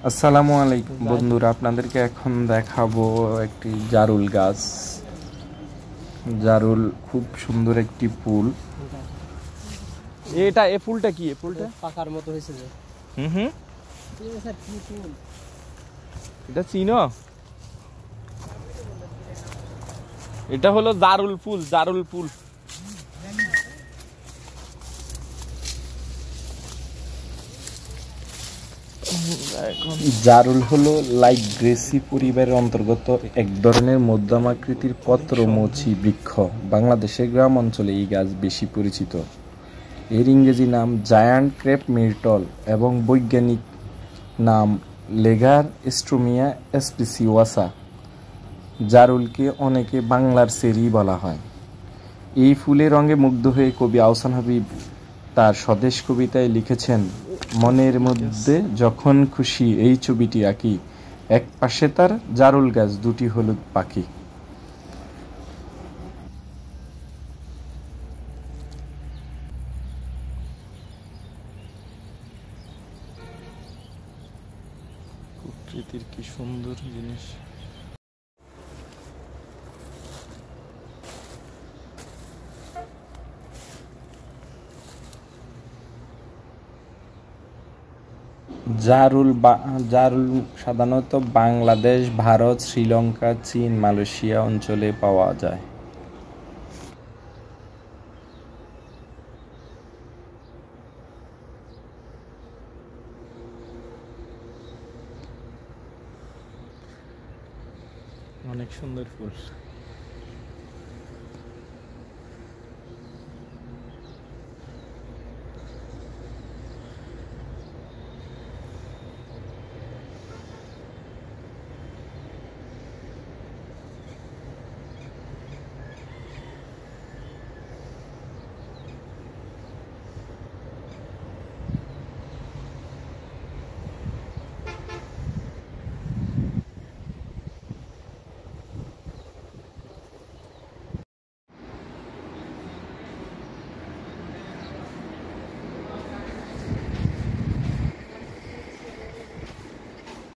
আসসালামু আলাইকুম বন্ধুরা, আপনাদেরকে এখন দেখাবো একটি জারুল গাছ। জারুল খুব সুন্দর একটি ফুল। এটা এই ফুলটা কি? এই ফুলটা পাকার মতো হয়েছে যে। হুম হুম স্যার কি ফুল? এটা চিনো? এটা হলো জারুল ফুল। জারুল ফুল জারুল হলো লাইগ্রেসি পরিবারের অন্তর্গত এক ধরনের মধ্যম আকৃতির পত্রমোচী বৃক্ষ। বাংলাদেশের গ্রাম অঞ্চলে এই গাছ বেশি পরিচিত। এর ইংরেজি নাম জায়ান্ট ক্রেপ মির্টল এবং বৈজ্ঞানিক নাম লেগার স্ট্রোমিয়া স্পেসিওসা। জারুলকে অনেকে বাংলার চেরি বলা হয়। এই ফুলের রঙে মুগ্ধ হয়ে কবি আহসান হাবীব তার স্বদেশ কবিতায় লিখেছেন, মনের মধ্যে যখন খুশি এই ছবিটি আঁকি, এক পাশে তার জারুল গাছ, দুটি হলুদ পাখি। প্রকৃতির কি সুন্দর জিনিস। জারুল সাধারণত বাংলাদেশ, ভারত, শ্রীলঙ্কা, চীন, মালয়েশিয়া অঞ্চলে পাওয়া যায়। অনেক সুন্দর ফুল।